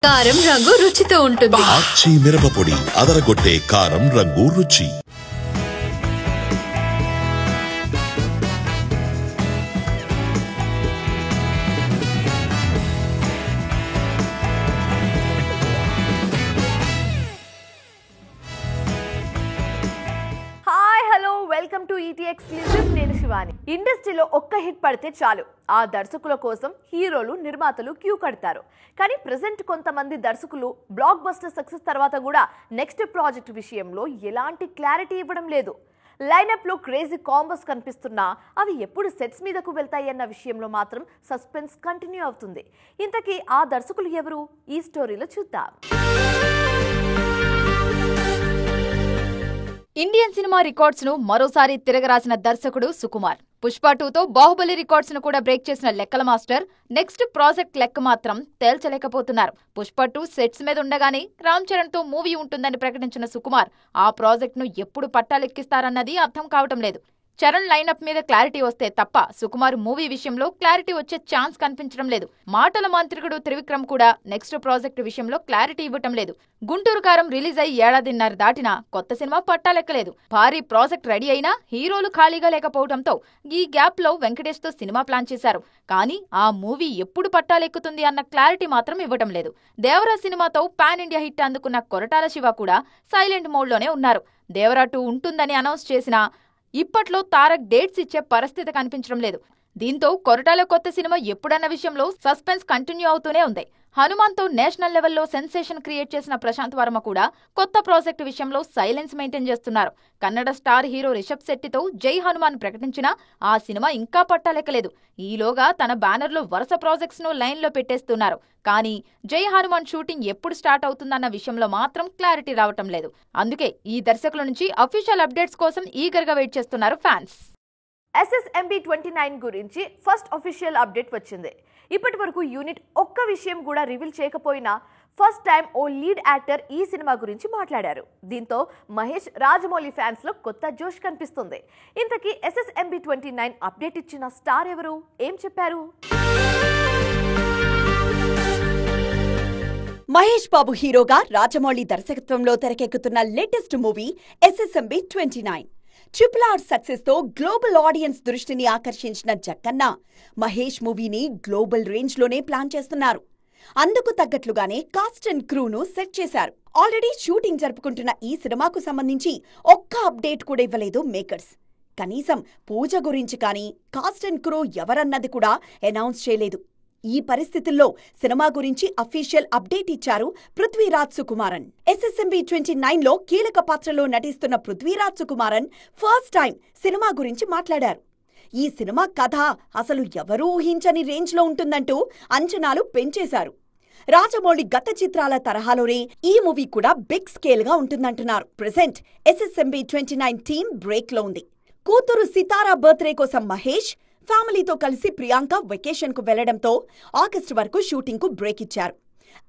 కారం రంగు రుచితో ఉంటుంది. ఆచి మిరపపొడి అదరగొట్టే కారం రంగు రుచి. Welcome to ET exclusive. నేను శివాని. ఇండస్ట్రీలో ఒక్క హిట్ పడితే చాలు ఆ దర్శకుల కోసం హీరోలు నిర్మాతలు క్యూ కడతారు. కానీ ప్రెసెంట్ కొంతమంది దర్శకులు బ్లాక్ బస్టర్ సక్సెస్ తర్వాత కూడా నెక్స్ట్ ప్రాజెక్ట్ విషయంలో ఎలాంటి క్లారిటీ ఇవ్వడం లేదు. లైనప్ లో క్రేజీ కాంబోస్ కనిపిస్తున్నా అవి ఎప్పుడు సెట్స్ మీదకు వెళ్తాయి అన్న విషయంలో మాత్రం సస్పెన్స్ కంటిన్యూ అవుతుంది. ఇంతకీ ఆ దర్శకులు ఎవరు? ఈ స్టోరీలో చూద్దాం. ఇండియన్ సినిమా రికార్డ్స్ ను మరోసారి తిరగరాసిన దర్శకుడు సుకుమార్. పుష్ప 2తో బాహుబలి రికార్డ్స్ ను కూడా బ్రేక్ చేసిన లెక్కల మాస్టర్ నెక్స్ట్ ప్రాజెక్ట్ లెక్క మాత్రం తేల్చలేకపోతున్నారు. పుష్ప 2 సెట్స్ మీద ఉండగానే రామ్ చరణ్ తో మూవీ ఉంటుందని ప్రకటించిన సుకుమార్ ఆ ప్రాజెక్ట్ ను ఎప్పుడు పట్టాలెక్కిస్తారన్నది అర్థం కావటం లేదు. చరణ్ లైనప్ మీద క్లారిటీ వస్తే తప్ప సుకుమార్ మూవీ విషయంలో క్లారిటీ వచ్చే ఛాన్స్ కనిపించడం లేదు. మాటల మాంత్రికుడు త్రివిక్రమ్ కూడా నెక్స్ట్ ప్రాజెక్టు విషయంలో క్లారిటీ ఇవ్వటం లేదు. గుంటూరు కారం రిలీజ్ అయ్యి ఏడాదిన్నర దాటినా కొత్త సినిమా పట్టాలెక్కలేదు. భారీ ప్రాజెక్ట్ రెడీ అయినా హీరోలు ఖాళీగా లేకపోవడంతో ఈ గ్యాప్ లో వెంకటేష్ తో సినిమా ప్లాన్ చేశారు. కానీ ఆ మూవీ ఎప్పుడు పట్టాలెక్కుతుంది అన్న క్లారిటీ మాత్రం ఇవ్వటం లేదు. దేవరా సినిమాతో పాన్ ఇండియా హిట్ అందుకున్న కొరటాల శివ కూడా సైలెంట్ మోడ్ లోనే ఉన్నారు. దేవరా 2 ఉంటుందని అనౌన్స్ చేసినా ఇప్పట్లో తారక్ డేట్స్ ఇచ్చే పరిస్థితి కనిపించడం లేదు. దీంతో కొరటాల కొత్త సినిమా ఎప్పుడన్న విషయంలో సస్పెన్స్ కంటిన్యూ అవుతూనే ఉంది. హనుమాన్ తో నేషనల్ లెవెల్లో సెన్సేషన్ క్రియేట్ చేసిన ప్రశాంత్ వర్మ కూడా కొత్త ప్రాజెక్టు విషయంలో సైలెన్స్ మెయింటైన్ చేస్తున్నారు. కన్నడ స్టార్ హీరో రిషబ్ శెట్టితో జై హనుమాన్ ప్రకటించినా ఆ సినిమా ఇంకా పట్టాలెక్కలేదు. ఈలోగా తన బ్యానర్లో వరుస ప్రాజెక్ట్స్ ను లైన్ లో పెట్టేస్తున్నారు. కానీ జై హనుమాన్ షూటింగ్ ఎప్పుడు స్టార్ట్ అవుతుందన్న విషయంలో మాత్రం క్లారిటీ రావటం లేదు. అందుకే ఈ దర్శకుల నుంచి అఫీషియల్ అప్డేట్స్ కోసం ఈగర్ గా వెయిట్ చేస్తున్నారు ఫ్యాన్స్. SSMB 29 గురించి ఫస్ట్ అఫీషియల్ అప్డేట్ వచ్చింది. ఇప్పటి వరకు యూనిట్ ఒక్క విషయం కూడా రివీల్ చేయకపోయినా ఫస్ట్ టైం ఓ లీడ్ యాక్టర్ ఈ సినిమా గురించి మాట్లాడారు. దీంతో మహేష్ రాజమౌళి ఫ్యాన్స్ లో కొత్త జోష్ కనిపిస్తుంది. ఇంతకీ SSMB 29 అప్డేట్ ఇచ్చిన స్టార్ ఎవరు? ఏం చెప్పారు? మహేష్ బాబు హీరోగా రాజమౌళి దర్శకత్వంలో తెరకెక్కుతున్న latest movie SSMB 29. RRR success తో గ్లోబల్ ఆడియన్స్ దృష్టిని ఆకర్షించిన జక్కన్న మహేష్ మూవీని గ్లోబల్ రేంజ్ లోనే ప్లాన్ చేస్తున్నారు. అందుకు తగ్గట్లుగానే కాస్ట్ అండ్ క్రూను సెట్ చేశారు. ఆల్రెడీ షూటింగ్ జరుపుకుంటున్న ఈ సినిమాకు సంబంధించి ఒక్క అప్డేట్ కూడా ఇవ్వలేదు మేకర్స్. కనీసం పూజ గురించి కానీ కాస్ట్ అండ్ క్రూ ఎవరన్నది కూడా అనౌన్స్ చేయలేదు. ఈ పరిస్థితుల్లో సినిమా గురించి అఫీషియల్ అప్డేట్ ఇచ్చారు పృథ్వీరాజ్ సుకుమారన్. SSMB 29 లో కీలక పాత్రలో నటిస్తున్న Prithviraj Sukumaran first time cinema గురించి మాట్లాడారు. ఈ సినిమా కథ అసలు ఎవరూ ఊహించని రేంజ్ లో ఉంటుందంటూ అంచనాలు పెంచేశారు. రాజమౌళి గత చిత్రాల తరహాలోనే ఈ మూవీ కూడా బిగ్ స్కేల్ గా ఉంటుందంటున్నారు. ప్రెసెంట్ SSMB 29 టీమ్ బ్రేక్ లో ఉంది. కూతురు సితారా బర్త్డే కోసం మహేష్ ఫ్యామిలీతో కలిసి ప్రియాంక వెకేషన్ కు వెళ్లడంతో ఆగస్టు వరకు షూటింగ్ కు బ్రేక్ ఇచ్చారు.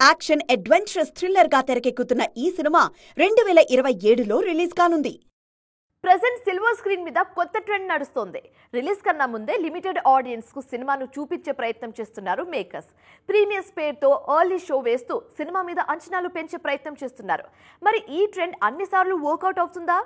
యాక్షన్ అడ్వెంచరస్ థ్రిల్లర్ గా తెరకెక్కుతున్న ఈ సినిమా 2027లో రిలీజ్ కానుంది. ప్రెసెంట్ సిల్వర్ స్క్రీన్ మీద కొత్త ట్రెండ్ నడుస్తోంది. రిలీజ్ కన్నా ముందే లిమిటెడ్ ఆడియన్స్ కు సినిమాను చూపించే ప్రయత్నం చేస్తున్నారు మేకర్స్. ప్రీమియర్స్ పేరుతో ఎర్లీ షో వేస్తూ సినిమా మీద అంచనాలు పెంచే ప్రయత్నం చేస్తున్నారు. మరి ఈ ట్రెండ్ అన్నిసార్లు వర్కౌట్ అవుతుందా?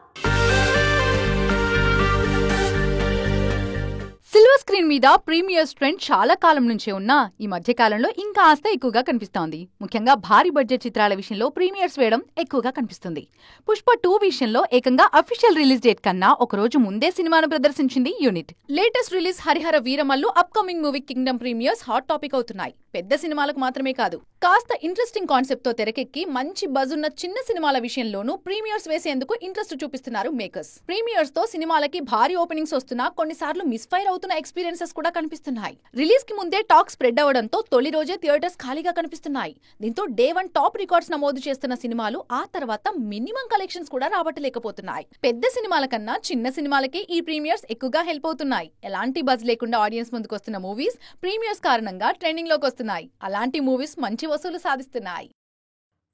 సిల్వర్ స్క్రీన్ మీద ప్రీమియర్స్ ట్రెండ్ చాలా కాలం నుంచే ఉన్నా ఈ మధ్య కాలంలో ఇంకా ఆస్త ఎక్కువగా కనిపిస్తోంది. ముఖ్యంగా భారీ బడ్జెట్ చిత్రాల విషయంలో ప్రీమియర్స్ వేయడం ఎక్కువగా కనిపిస్తుంది. పుష్ప 2 విషయంలో ఏకంగా అఫీషియల్ రిలీజ్ డేట్ కన్నా ఒక రోజు ముందే సినిమాను ప్రదర్శించింది unit. Latest release Harihara Veeramallu upcoming movie Kingdom premieres hot topic అవుతున్నాయి. పెద్ద సినిమాలకు మాత్రమే కాదు, కాస్త ఇంట్రెస్టింగ్ కాన్సెప్ట్ తో తెరకెక్కి మంచి బజ్ ఉన్న చిన్న సినిమాల విషయంలోనూ ప్రీమియర్స్ వేసేందుకు ఇంట్రెస్ట్ చూపిస్తున్నారు మేకర్స్. ప్రీమియర్స్ తో సినిమాలకి భారీ ఓపెనింగ్స్ వస్తున్నా కొన్నిసార్లు మిస్ఫైర్ అవుతున్న ఎక్స్పీరియన్సెస్ కూడా కనిపిస్తున్నాయి. రిలీజ్ కి ముందే టాక్ స్ప్రెడ్ అవడంతో తొలి రోజే థియేటర్స్ ఖాళీగా కనిపిస్తున్నాయి. దీంతో డే 1 టాప్ రికార్డ్స్ నమోదు చేస్తున్న సినిమాలు ఆ తర్వాత మినిమం కలెక్షన్స్ కూడా రాబట్టలేకపోతున్నాయి. పెద్ద సినిమాల కన్నా చిన్న సినిమాలకి ఈ ప్రీమియర్స్ ఎక్కువగా హెల్ప్ అవుతున్నాయి. ఎలాంటి బజ్ లేకుండా ఆడియన్స్ ముందుకు వస్తున్న మూవీస్ ప్రీమియర్స్ కారణంగా ట్రెండింగ్ లోకి వస్తున్నాయి. అలాంటి మూవీస్ మంచి వసూలు సాధిస్తున్నాయి.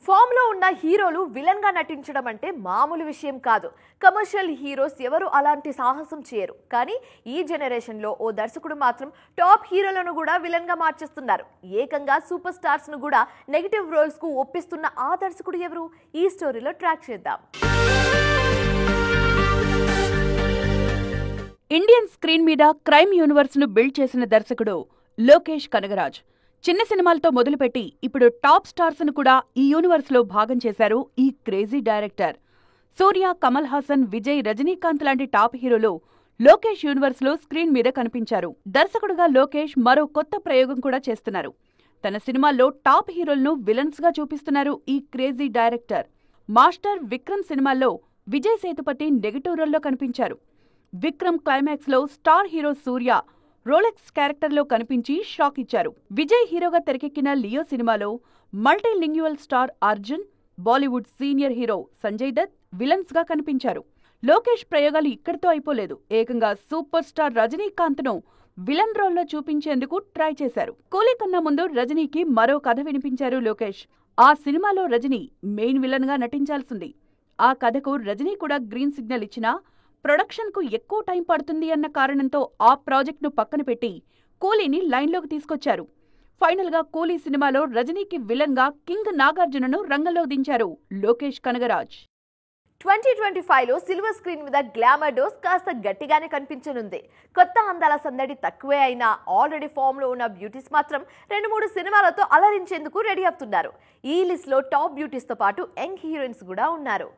ఫామ్ లో ఉన్న హీరోలు విలన్ గా నటించడం అంటే మామూలు విషయం కాదు. కమర్షియల్ హీరోస్ ఎవరు అలాంటి సాహసం చేయరు. కానీ ఈ జనరేషన్ లో ఓ దర్శకుడు మాత్రం టాప్ హీరోలను కూడా విలన్ గా మార్చేస్తున్నారు. ఏకంగా సూపర్ స్టార్స్ ను కూడా నెగటివ్ రోల్స్ కు ఒప్పిస్తున్న ఆ దర్శకుడు ఎవరు? ఈ స్టోరీలో ట్రాక్ చేద్దాం. ఇండియన్ స్క్రీన్ మీద క్రైమ్ యూనివర్స్ ను బిల్డ్ చేసిన దర్శకుడు లోకేష్ కనగరాజ్. చిన్న సినిమాలతో మొదలుపెట్టి ఇప్పుడు టాప్ స్టార్స్ ను కూడా ఈ యూనివర్స్ లో భాగం చేశారు ఈ క్రేజీ డైరెక్టర్. సూర్య, కమల్ హాసన్, విజయ్, రజనీకాంత్ లాంటి టాప్ హీరోలు లోకేష్ యూనివర్స్ లో స్క్రీన్ మీద కనిపించారు. దర్శకుడుగా లోకేష్ మరో కొత్త ప్రయోగం కూడా చేస్తున్నారు. తన సినిమాల్లో టాప్ హీరోలను విలన్స్ గా చూపిస్తున్నారు ఈ క్రేజీ డైరెక్టర్. మాస్టర్, విక్రమ్ సినిమాల్లో విజయ్ సేతుపతి నెగటివ్ రోల్లో కనిపించారు. విక్రమ్ క్లైమాక్స్ లో స్టార్ హీరో సూర్య రోలెక్స్ క్యారెక్టర్లో కనిపించి షాక్ ఇచ్చారు. విజయ్ హీరోగా తెరకెక్కిన లియో సినిమాలో multilingual star Arjun, Bollywood senior hero Sanjay Dutt villains గా కనిపించారు. లోకేష్ ప్రయోగాలు ఇక్కడితో అయిపోలేదు. ఏకంగా సూపర్ స్టార్ రజనీకాంత్ ను విలన్ రోల్లో చూపించేందుకు ట్రై చేశారు. కూలీ కన్నా ముందు రజనీకి మరో కథ వినిపించారు లోకేష్. ఆ సినిమాలో రజనీ మెయిన్ విలన్ గా నటించాల్సింది. ఆ కథకు రజనీ కూడా గ్రీన్ సిగ్నల్ ఇచ్చినా ప్రొడక్షన్ కు ఎక్కువ టైం పడుతుంది అన్న కారణంతో ఆ ప్రాజెక్ట్ ను పక్కన పెట్టి కూలీని లైన్లోకి తీసుకొచ్చారు. ఫైనల్ గా కూలీ సినిమాలో రజనీకి విలన్ గా కింగ్ నాగార్జునను రంగంలో దించారు లోకేష్ కనగరాజ్. 2025లో సిల్వర్ స్క్రీన్ మీద గ్లామర్ డోస్ కాస్త గట్టిగానే కనిపించనుంది. కొత్త అందాల సందడి తక్కువే అయినా ఆల్రెడీ ఫామ్ లో ఉన్న బ్యూటీస్ మాత్రం 2-3 సినిమాలతో అలరించేందుకు రెడీ అవుతున్నారు. ఈ లిస్ట్ లో టాప్ బ్యూటీస్ తో పాటు యంగ్ హీరోయిన్స్ కూడా ఉన్నారు.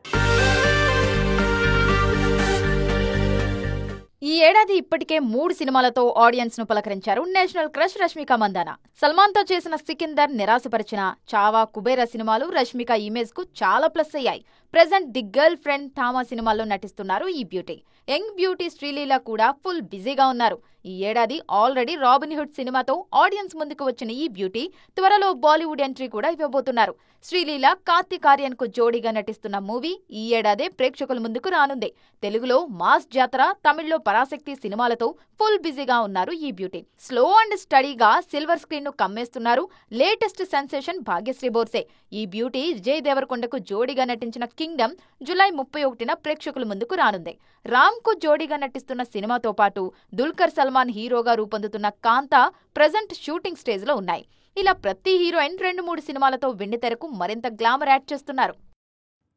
ఈ ఏడాది ఇప్పటికే 3 సినిమాలతో ఆడియన్స్ ను పలకరించారు నేషనల్ క్రష్ రష్మిక మందాన. సల్మాన్ తో చేసిన సికిందర్ నిరాశపరిచిన, చావా, కుబేరా సినిమాలు రష్మిక ఇమేజ్ కు చాలా ప్లస్ అయ్యాయి. Present the girl friend Thama సినిమాల్లో నటిస్తున్నారు ఈ బ్యూటీ. యంగ్ బ్యూటీ శ్రీలీల కూడా ఫుల్ బిజీగా ఉన్నారు. ఈ ఏడాది ఆల్రెడీ రాబిన్ హుడ్ సినిమాతో ఆడియన్స్ ముందుకు వచ్చిన ఈ బ్యూటీ త్వరలో బాలీవుడ్ ఎంట్రీ కూడా ఇవ్వబోతున్నారు. శ్రీలీల, కార్తిక్ ఆర్యన్ కు జోడీగా నటిస్తున్న మూవీ ఈ ఏడాదే ప్రేక్షకుల ముందుకు రానుంది. తెలుగులో మాస్ జాతర, తమిళ్లో పరాశక్తి సినిమాలతో ఫుల్ బిజీగా ఉన్నారు ఈ బ్యూటీ. స్లో అండ్ స్టడీగా సిల్వర్ స్క్రీన్ ను కమ్మేస్తున్నారు లేటెస్ట్ సెన్సేషన్ భాగ్యశ్రీ బోర్సే. ఈ బ్యూటీ విజయ్ దేవరకొండకు జోడీగా నటించిన కింగ్డమ్ జూలై 31న ప్రేక్షకుల ముందుకు రానుంది. రామ్ కు జోడీగా నటిస్తున్న సినిమాతో పాటు దుల్కర్ సల్మాన్ హీరోగా రూపొందుతున్న కాంతా ప్రెజెంట్ షూటింగ్ స్టేజ్ లో ఉన్నాయి. ఇలా ప్రతి హీరోయిన్ 2-3 సినిమాలతో వెండితెరకు మరింత గ్లామర్ యాడ్ చేస్తున్నారు.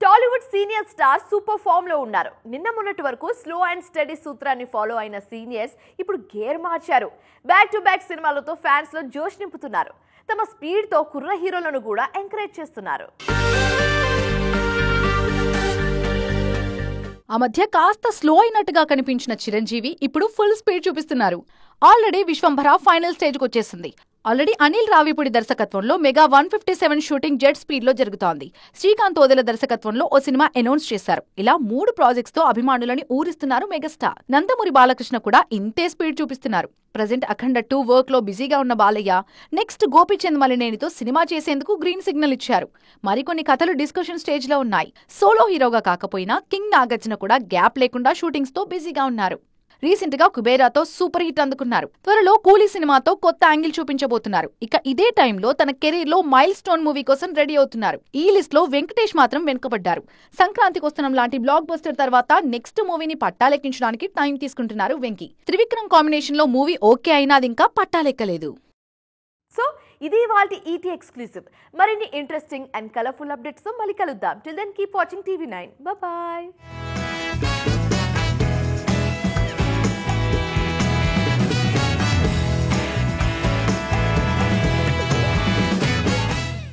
Tollywood senior star super form లో ఉన్నారు. నిన్న మొన్నటి వరకు స్లో అండ్ స్టడీ సూత్రాన్ని ఫాలో అయిన సీనియర్స్ ఇప్పుడు గేర్ మార్చారు. బ్యాక్ టు బ్యాక్ సినిమాలతో ఫ్యాన్స్ లో జోష్ నింపుతున్నారు. తమ స్పీడ్ తో కుర్ర హీరోలను కూడా ఎంకరేజ్ చేస్తున్నారు. ఆ మధ్య కాస్త స్లో అయినట్టుగా కనిపించిన చిరంజీవి ఇప్పుడు ఫుల్ స్పీడ్ చూపిస్తున్నారు. ఆల్రెడీ విశ్వంభర ఫైనల్ స్టేజ్కి వచ్చేసింది. ఆల్రెడీ అనిల్ రావిపూడి దర్శకత్వంలో మెగా 157 షూటింగ్ జెట్ స్పీడ్ లో జరుగుతోంది. శ్రీకాంత్ ఓదెల దర్శకత్వంలో ఓ సినిమా అనౌన్స్ చేశారు. ఇలా 3 ప్రాజెక్ట్స్ తో అభిమానులని ఊరిస్తున్నారు మెగాస్టార్. నందమూరి బాలకృష్ణ కూడా ఇంతే స్పీడ్ చూపిస్తున్నారు. ప్రెజెంట్ అఖండ 2 వర్క్ లో బిజీగా ఉన్న బాలయ్య నెక్స్ట్ గోపీచంద్ మలినేనితో సినిమా చేసేందుకు గ్రీన్ సిగ్నల్ ఇచ్చారు. మరికొన్ని కథలు డిస్కషన్ స్టేజ్ లో ఉన్నాయి. సోలో హీరోగా కాకపోయినా కింగ్ నాగార్జున కూడా గ్యాప్ లేకుండా షూటింగ్స్ తో బిజీగా ఉన్నారు. రీసెంట్ గా కుబేరాతో సూపర్ హిట్ అందుకున్నారు. త్వరలో కూలీ సినిమాతో కొత్త యాంగిల్ చూపించబోతున్నారు. ఇక ఇదే టైంలో తన కెరీర్ లో మైల్ స్టోన్ మూవీ కోసం రెడీ అవుతున్నారు. ఈ లిస్ట్ లో వెంకటేష్ మాత్రం వెనుకబడ్డారు. సంక్రాంతికి వస్తున్న లాంటి బ్లాక్ బస్టర్ తర్వాత నెక్స్ట్ మూవీని పట్టాలెక్కించడానికి టైం తీసుకుంటున్నారు వెంకీ. త్రివిక్రమ్ కాంబినేషన్ లో మూవీ ఓకే అయినా అది ఇంకా పట్టాలెక్కలేదు. సో ఇది వాల్టి ఈటీ ఎక్స్క్లూసివ్. మరిన్ని ఇంట్రెస్టింగ్ అండ్ కలర్ఫుల్ అప్డేట్స్ మళ్ళీ కలుద్దాం. Till then keep watching TV9. Bye bye.